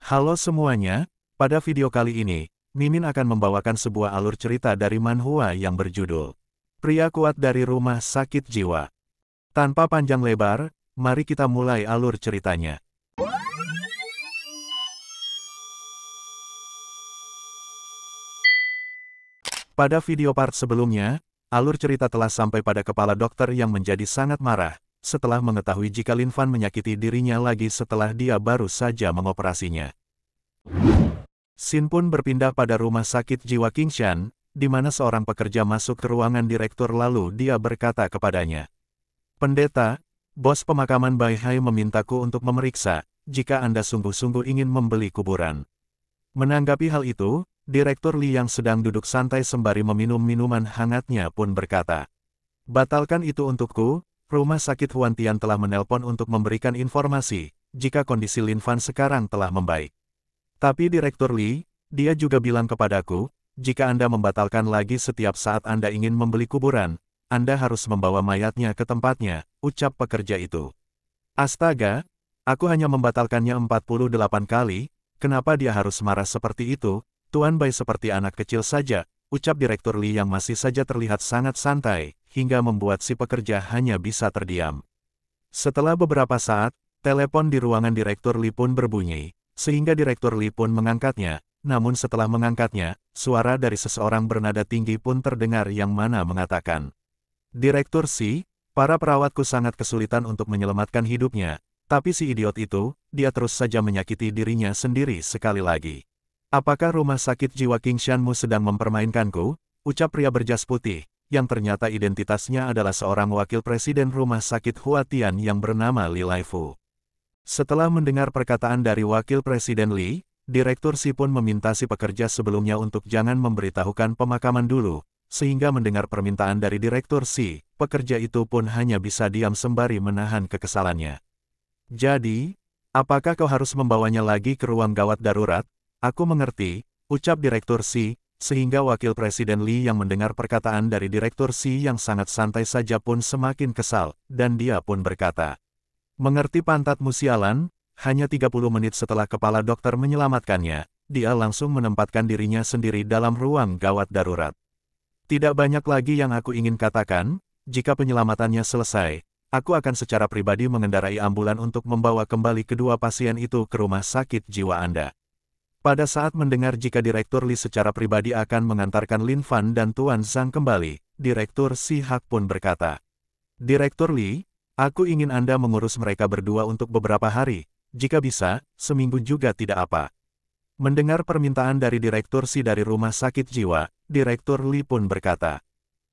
Halo semuanya, pada video kali ini, Mimin akan membawakan sebuah alur cerita dari manhwa yang berjudul Pria Kuat dari Rumah Sakit Jiwa. Tanpa panjang lebar, mari kita mulai alur ceritanya. Pada video part sebelumnya, alur cerita telah sampai pada kepala dokter yang menjadi sangat marah, setelah mengetahui jika Lin Fan menyakiti dirinya lagi setelah dia baru saja mengoperasinya. Scene pun berpindah pada rumah sakit jiwa Kingshan, di mana seorang pekerja masuk ke ruangan direktur lalu dia berkata kepadanya, "Pendeta, bos pemakaman Bai Hai memintaku untuk memeriksa, jika Anda sungguh-sungguh ingin membeli kuburan." Menanggapi hal itu, Direktur Li yang sedang duduk santai sembari meminum minuman hangatnya pun berkata, "Batalkan itu untukku, Rumah Sakit Huantian telah menelpon untuk memberikan informasi, jika kondisi Lin Fan sekarang telah membaik. Tapi Direktur Li, dia juga bilang kepadaku, jika Anda membatalkan lagi setiap saat Anda ingin membeli kuburan, Anda harus membawa mayatnya ke tempatnya," ucap pekerja itu. "Astaga, aku hanya membatalkannya 48 kali, kenapa dia harus marah seperti itu, Tuan Bai seperti anak kecil saja," ucap Direktur Li yang masih saja terlihat sangat santai, hingga membuat si pekerja hanya bisa terdiam. Setelah beberapa saat, telepon di ruangan Direktur Li pun berbunyi, sehingga Direktur Li pun mengangkatnya, namun setelah mengangkatnya, suara dari seseorang bernada tinggi pun terdengar yang mana mengatakan, "Direktur Si, para perawatku sangat kesulitan untuk menyelamatkan hidupnya, tapi si idiot itu, dia terus saja menyakiti dirinya sendiri sekali lagi. Apakah rumah sakit jiwa Kingshanmu sedang mempermainkanku?" ucap pria berjas putih, yang ternyata identitasnya adalah seorang wakil presiden rumah sakit Huatian yang bernama Li Laifu. Setelah mendengar perkataan dari wakil presiden Li, Direktur Si pun meminta si pekerja sebelumnya untuk jangan memberitahukan pemakaman dulu, sehingga mendengar permintaan dari Direktur Si, pekerja itu pun hanya bisa diam sembari menahan kekesalannya. "Jadi, apakah kau harus membawanya lagi ke ruang gawat darurat?" "Aku mengerti," ucap Direktur Si, sehingga wakil presiden Li yang mendengar perkataan dari Direktur Si yang sangat santai saja pun semakin kesal, dan dia pun berkata, "Mengerti pantatmu sialan?" Hanya 30 menit setelah kepala dokter menyelamatkannya, dia langsung menempatkan dirinya sendiri dalam ruang gawat darurat. "Tidak banyak lagi yang aku ingin katakan, jika penyelamatannya selesai, aku akan secara pribadi mengendarai ambulan untuk membawa kembali kedua pasien itu ke rumah sakit jiwa Anda." Pada saat mendengar jika Direktur Li secara pribadi akan mengantarkan Lin Fan dan Tuan Zhang kembali, Direktur Si Hak pun berkata, "Direktur Li, aku ingin Anda mengurus mereka berdua untuk beberapa hari, jika bisa, seminggu juga tidak apa." Mendengar permintaan dari Direktur Si dari rumah sakit jiwa, Direktur Li pun berkata,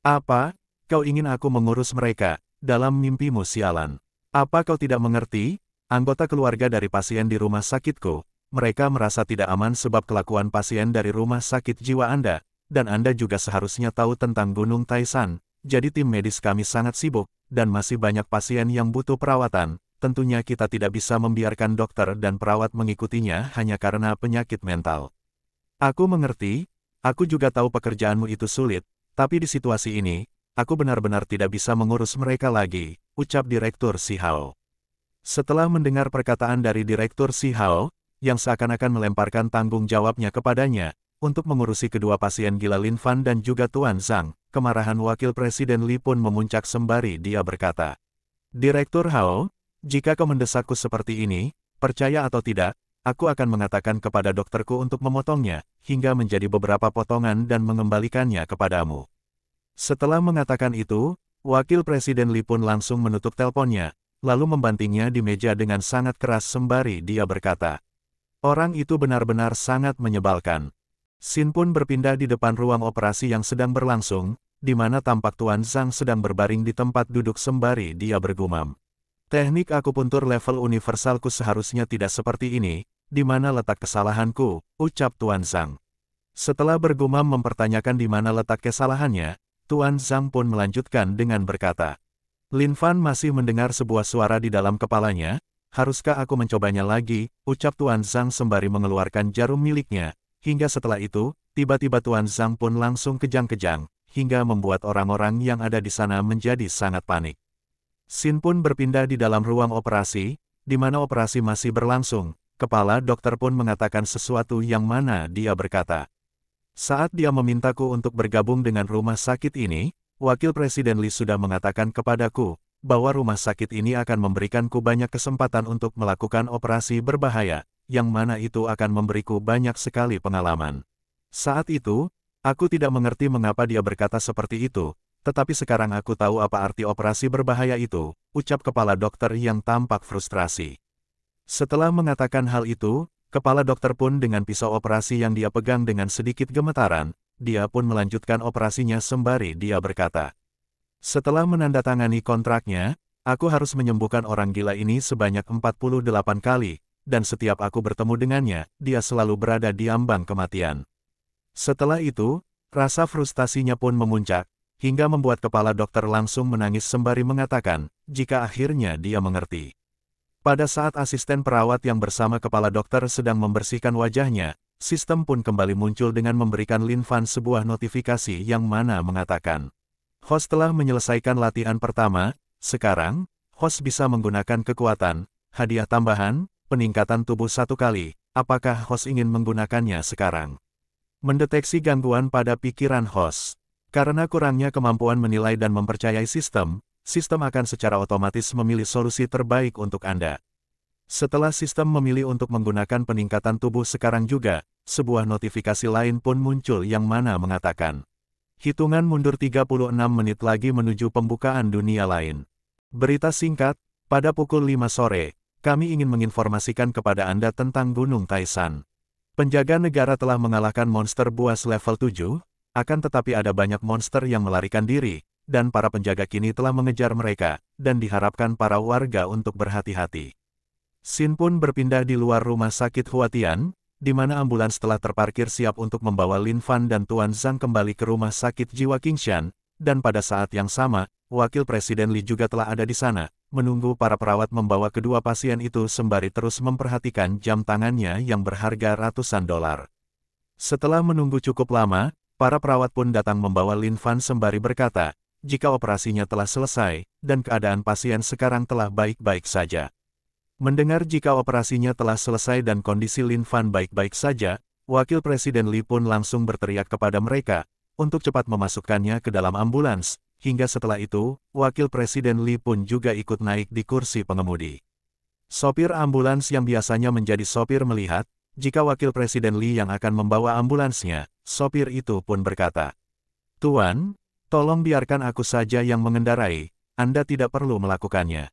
"Apa, kau ingin aku mengurus mereka, dalam mimpimu sialan? Apa kau tidak mengerti, anggota keluarga dari pasien di rumah sakitku, mereka merasa tidak aman sebab kelakuan pasien dari rumah sakit jiwa Anda, dan Anda juga seharusnya tahu tentang Gunung Taisan, jadi tim medis kami sangat sibuk, dan masih banyak pasien yang butuh perawatan, tentunya kita tidak bisa membiarkan dokter dan perawat mengikutinya hanya karena penyakit mental. Aku mengerti, aku juga tahu pekerjaanmu itu sulit, tapi di situasi ini, aku benar-benar tidak bisa mengurus mereka lagi," ucap Direktur Si Hao. Setelah mendengar perkataan dari Direktur Si Hao, yang seakan-akan melemparkan tanggung jawabnya kepadanya, untuk mengurusi kedua pasien gila Lin Fan dan juga Tuan Zhang, kemarahan wakil presiden Li pun memuncak sembari dia berkata, "Direktur Hao, jika kau mendesakku seperti ini, percaya atau tidak, aku akan mengatakan kepada dokterku untuk memotongnya, hingga menjadi beberapa potongan dan mengembalikannya kepadamu." Setelah mengatakan itu, wakil presiden Li pun langsung menutup teleponnya, lalu membantingnya di meja dengan sangat keras sembari dia berkata, "Orang itu benar-benar sangat menyebalkan." Scene pun berpindah di depan ruang operasi yang sedang berlangsung, di mana tampak Tuan Zhang sedang berbaring di tempat duduk sembari dia bergumam, "Teknik akupuntur level universalku seharusnya tidak seperti ini, di mana letak kesalahanku," ucap Tuan Zhang. Setelah bergumam mempertanyakan di mana letak kesalahannya, Tuan Zhang pun melanjutkan dengan berkata, "Lin Fan masih mendengar sebuah suara di dalam kepalanya. Haruskah aku mencobanya lagi?" ucap Tuan Zhang sembari mengeluarkan jarum miliknya, hingga setelah itu, tiba-tiba Tuan Zhang pun langsung kejang-kejang, hingga membuat orang-orang yang ada di sana menjadi sangat panik. Scene pun berpindah di dalam ruang operasi, di mana operasi masih berlangsung, kepala dokter pun mengatakan sesuatu yang mana dia berkata. Saat dia memintaku untuk bergabung dengan rumah sakit ini, Wakil Presiden Lee sudah mengatakan kepadaku, bahwa rumah sakit ini akan memberikanku banyak kesempatan untuk melakukan operasi berbahaya, yang mana itu akan memberiku banyak sekali pengalaman. Saat itu, aku tidak mengerti mengapa dia berkata seperti itu, tetapi sekarang aku tahu apa arti operasi berbahaya itu, ucap kepala dokter yang tampak frustrasi. Setelah mengatakan hal itu, kepala dokter pun dengan pisau operasi yang dia pegang dengan sedikit gemetaran, dia pun melanjutkan operasinya sembari dia berkata. Setelah menandatangani kontraknya, aku harus menyembuhkan orang gila ini sebanyak 48 kali, dan setiap aku bertemu dengannya, dia selalu berada di ambang kematian. Setelah itu, rasa frustasinya pun memuncak, hingga membuat kepala dokter langsung menangis sembari mengatakan, jika akhirnya dia mengerti. Pada saat asisten perawat yang bersama kepala dokter sedang membersihkan wajahnya, sistem pun kembali muncul dengan memberikan Lin Fan sebuah notifikasi yang mana mengatakan, host telah menyelesaikan latihan pertama, sekarang, host bisa menggunakan kekuatan, hadiah tambahan, peningkatan tubuh 1 kali, apakah host ingin menggunakannya sekarang? Mendeteksi gangguan pada pikiran host. Karena kurangnya kemampuan menilai dan mempercayai sistem akan secara otomatis memilih solusi terbaik untuk Anda. Setelah sistem memilih untuk menggunakan peningkatan tubuh sekarang juga, sebuah notifikasi lain pun muncul yang mana mengatakan, hitungan mundur 36 menit lagi menuju pembukaan dunia lain. Berita singkat, pada pukul 5 sore, kami ingin menginformasikan kepada Anda tentang Gunung Taishan. Penjaga negara telah mengalahkan monster buas level 7, akan tetapi ada banyak monster yang melarikan diri, dan para penjaga kini telah mengejar mereka, dan diharapkan para warga untuk berhati-hati. Sin pun berpindah di luar rumah sakit Huatian, di mana ambulans telah terparkir siap untuk membawa Lin Fan dan Tuan Zhang kembali ke rumah sakit jiwa Qingshan, dan pada saat yang sama, Wakil Presiden Lee juga telah ada di sana, menunggu para perawat membawa kedua pasien itu sembari terus memperhatikan jam tangannya yang berharga ratusan dolar. Setelah menunggu cukup lama, para perawat pun datang membawa Lin Fan sembari berkata, jika operasinya telah selesai, dan keadaan pasien sekarang telah baik-baik saja. Mendengar jika operasinya telah selesai dan kondisi Lin Fan baik-baik saja, Wakil Presiden Lee pun langsung berteriak kepada mereka, untuk cepat memasukkannya ke dalam ambulans, hingga setelah itu, Wakil Presiden Lee pun juga ikut naik di kursi pengemudi. Sopir ambulans yang biasanya menjadi sopir melihat, jika Wakil Presiden Lee yang akan membawa ambulansnya, sopir itu pun berkata, Tuan, tolong biarkan aku saja yang mengendarai, Anda tidak perlu melakukannya.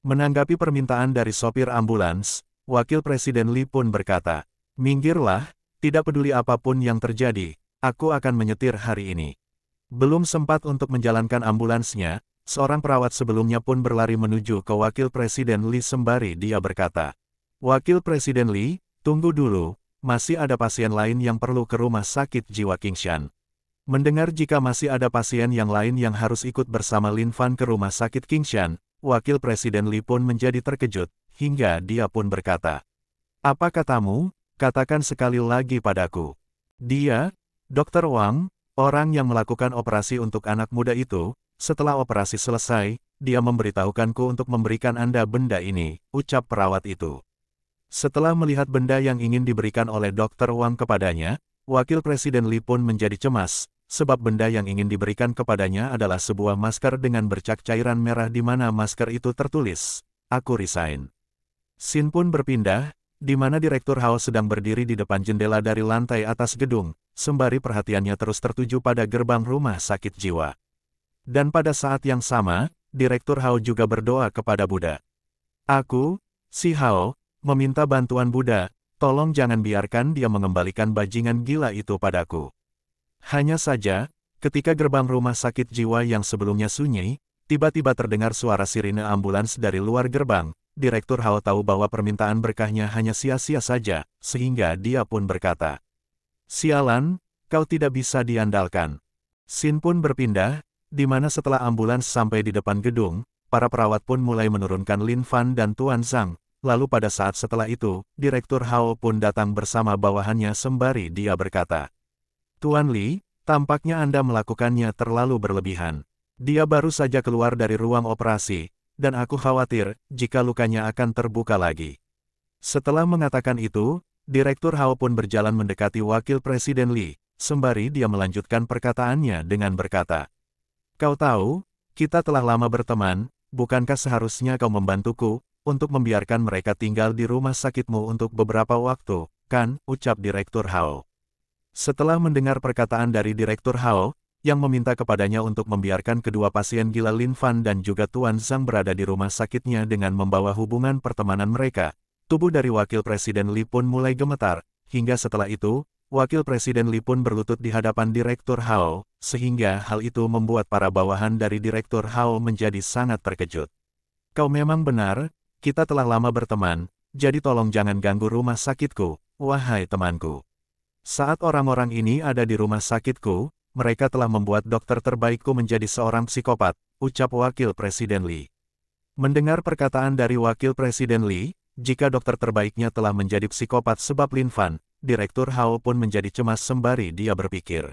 Menanggapi permintaan dari sopir ambulans, Wakil Presiden Lee pun berkata, minggirlah, tidak peduli apapun yang terjadi, aku akan menyetir hari ini. Belum sempat untuk menjalankan ambulansnya, seorang perawat sebelumnya pun berlari menuju ke Wakil Presiden Lee sembari dia berkata, Wakil Presiden Lee, tunggu dulu, masih ada pasien lain yang perlu ke rumah sakit jiwa Qingshan. Mendengar jika masih ada pasien yang lain yang harus ikut bersama Lin Fan ke rumah sakit Qingshan, Wakil Presiden Lee pun menjadi terkejut, hingga dia pun berkata, apa katamu? Katakan sekali lagi padaku. Dia, Dr. Wang, orang yang melakukan operasi untuk anak muda itu, setelah operasi selesai, dia memberitahukanku untuk memberikan Anda benda ini, ucap perawat itu. Setelah melihat benda yang ingin diberikan oleh Dr. Wang kepadanya, Wakil Presiden Lee pun menjadi cemas, sebab benda yang ingin diberikan kepadanya adalah sebuah masker dengan bercak cairan merah di mana masker itu tertulis, aku resign. Sin pun berpindah, di mana Direktur Hao sedang berdiri di depan jendela dari lantai atas gedung, sembari perhatiannya terus tertuju pada gerbang rumah sakit jiwa. Dan pada saat yang sama, Direktur Hao juga berdoa kepada Buddha. Aku, si Hao, meminta bantuan Buddha, tolong jangan biarkan dia mengembalikan bajingan gila itu padaku. Hanya saja, ketika gerbang rumah sakit jiwa yang sebelumnya sunyi, tiba-tiba terdengar suara sirine ambulans dari luar gerbang. Direktur Hao tahu bahwa permintaan berkahnya hanya sia-sia saja, sehingga dia pun berkata, sialan, kau tidak bisa diandalkan. Sin pun berpindah, di mana setelah ambulans sampai di depan gedung, para perawat pun mulai menurunkan Lin Fan dan Tuan Zhang. Lalu pada saat setelah itu, Direktur Hao pun datang bersama bawahannya sembari dia berkata, Tuan Lee, tampaknya Anda melakukannya terlalu berlebihan. Dia baru saja keluar dari ruang operasi, dan aku khawatir jika lukanya akan terbuka lagi. Setelah mengatakan itu, Direktur Hao pun berjalan mendekati Wakil Presiden Li, sembari dia melanjutkan perkataannya dengan berkata, "Kau tahu, kita telah lama berteman, bukankah seharusnya kau membantuku, untuk membiarkan mereka tinggal di rumah sakitmu untuk beberapa waktu, kan?" ucap Direktur Hao. Setelah mendengar perkataan dari Direktur Hao, yang meminta kepadanya untuk membiarkan kedua pasien gila Lin Fan dan juga Tuan Zhang berada di rumah sakitnya dengan membawa hubungan pertemanan mereka, tubuh dari Wakil Presiden Li pun mulai gemetar, hingga setelah itu, Wakil Presiden Li pun berlutut di hadapan Direktur Hao, sehingga hal itu membuat para bawahan dari Direktur Hao menjadi sangat terkejut. "Kau memang benar, kita telah lama berteman, jadi tolong jangan ganggu rumah sakitku, wahai temanku. Saat orang-orang ini ada di rumah sakitku, mereka telah membuat dokter terbaikku menjadi seorang psikopat," ucap Wakil Presiden Li. Mendengar perkataan dari Wakil Presiden Li, jika dokter terbaiknya telah menjadi psikopat sebab Lin Fan, Direktur Hao pun menjadi cemas sembari dia berpikir,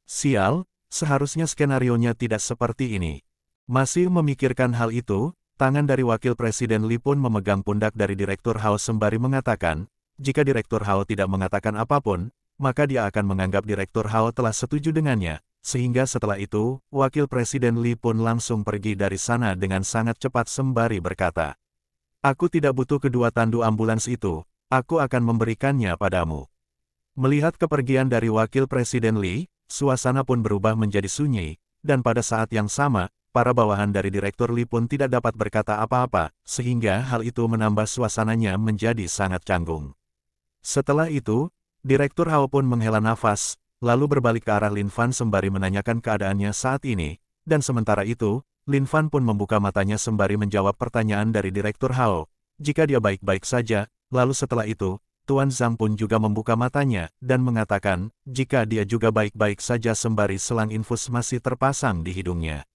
"Sial, seharusnya skenarionya tidak seperti ini." Masih memikirkan hal itu, tangan dari Wakil Presiden Li pun memegang pundak dari Direktur Hao sembari mengatakan, jika Direktur Hao tidak mengatakan apapun, maka dia akan menganggap Direktur Hao telah setuju dengannya, sehingga setelah itu, Wakil Presiden Li pun langsung pergi dari sana dengan sangat cepat sembari berkata, "Aku tidak butuh kedua tandu ambulans itu, aku akan memberikannya padamu." Melihat kepergian dari Wakil Presiden Li, suasana pun berubah menjadi sunyi, dan pada saat yang sama, para bawahan dari Direktur Li pun tidak dapat berkata apa-apa, sehingga hal itu menambah suasananya menjadi sangat canggung. Setelah itu, Direktur Hao pun menghela nafas, lalu berbalik ke arah Lin Fan sembari menanyakan keadaannya saat ini, dan sementara itu, Lin Fan pun membuka matanya sembari menjawab pertanyaan dari Direktur Hao, jika dia baik-baik saja, lalu setelah itu, Tuan Zhang pun juga membuka matanya, dan mengatakan, jika dia juga baik-baik saja sembari selang infus masih terpasang di hidungnya.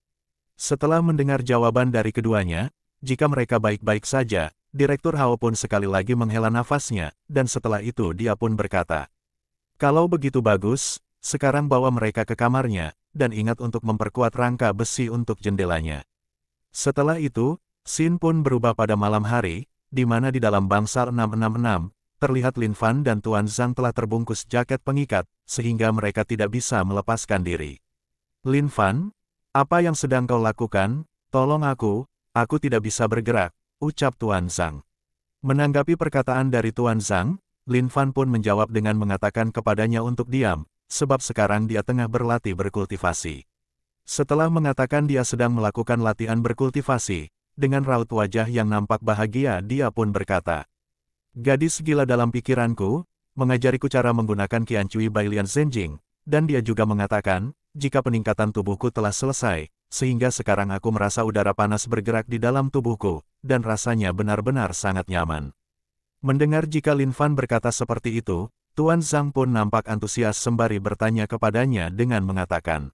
Setelah mendengar jawaban dari keduanya, jika mereka baik-baik saja, Direktur Hao pun sekali lagi menghela nafasnya, dan setelah itu dia pun berkata, "Kalau begitu bagus, sekarang bawa mereka ke kamarnya, dan ingat untuk memperkuat rangka besi untuk jendelanya." Setelah itu, scene pun berubah pada malam hari, di mana di dalam bangsal 666, terlihat Lin Fan dan Tuan Zhang telah terbungkus jaket pengikat, sehingga mereka tidak bisa melepaskan diri. "Lin Fan, apa yang sedang kau lakukan? Tolong aku tidak bisa bergerak," ucap Tuan Zhang. Menanggapi perkataan dari Tuan Zhang, Lin Fan pun menjawab dengan mengatakan kepadanya untuk diam, sebab sekarang dia tengah berlatih berkultivasi. Setelah mengatakan dia sedang melakukan latihan berkultivasi, dengan raut wajah yang nampak bahagia dia pun berkata, "Gadis gila dalam pikiranku, mengajariku cara menggunakan Qian Cui Bailian Zhenjing, dan dia juga mengatakan, jika peningkatan tubuhku telah selesai, sehingga sekarang aku merasa udara panas bergerak di dalam tubuhku, dan rasanya benar-benar sangat nyaman." Mendengar jika Lin Fan berkata seperti itu, Tuan Zhang pun nampak antusias sembari bertanya kepadanya dengan mengatakan,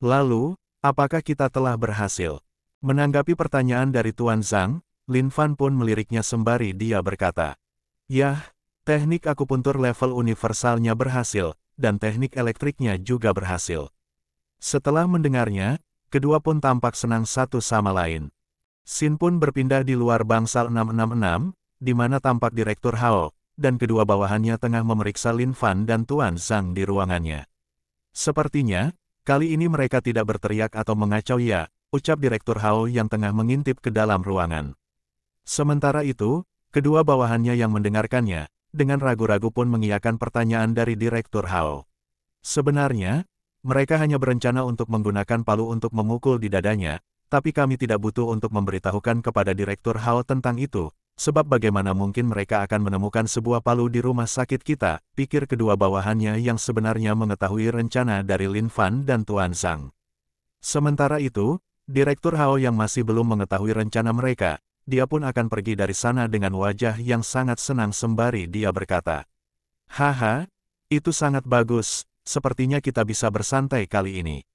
"Lalu, apakah kita telah berhasil?" Menanggapi pertanyaan dari Tuan Zhang, Lin Fan pun meliriknya sembari dia berkata, "Yah, teknik akupuntur level universalnya berhasil, dan teknik elektriknya juga berhasil." Setelah mendengarnya, kedua pun tampak senang satu sama lain. Scene pun berpindah di luar bangsal 666, di mana tampak Direktur Hao, dan kedua bawahannya tengah memeriksa Lin Fan dan Tuan Zhang di ruangannya. "Sepertinya, kali ini mereka tidak berteriak atau mengacau ya," ucap Direktur Hao yang tengah mengintip ke dalam ruangan. Sementara itu, kedua bawahannya yang mendengarkannya, dengan ragu-ragu pun mengiyakan pertanyaan dari Direktur Hao. "Sebenarnya, mereka hanya berencana untuk menggunakan palu untuk memukul di dadanya, tapi kami tidak butuh untuk memberitahukan kepada Direktur Hao tentang itu, sebab bagaimana mungkin mereka akan menemukan sebuah palu di rumah sakit kita," pikir kedua bawahannya yang sebenarnya mengetahui rencana dari Lin Fan dan Tuan Zhang. Sementara itu, Direktur Hao yang masih belum mengetahui rencana mereka, dia pun akan pergi dari sana dengan wajah yang sangat senang sembari dia berkata, "Haha, itu sangat bagus, sepertinya kita bisa bersantai kali ini."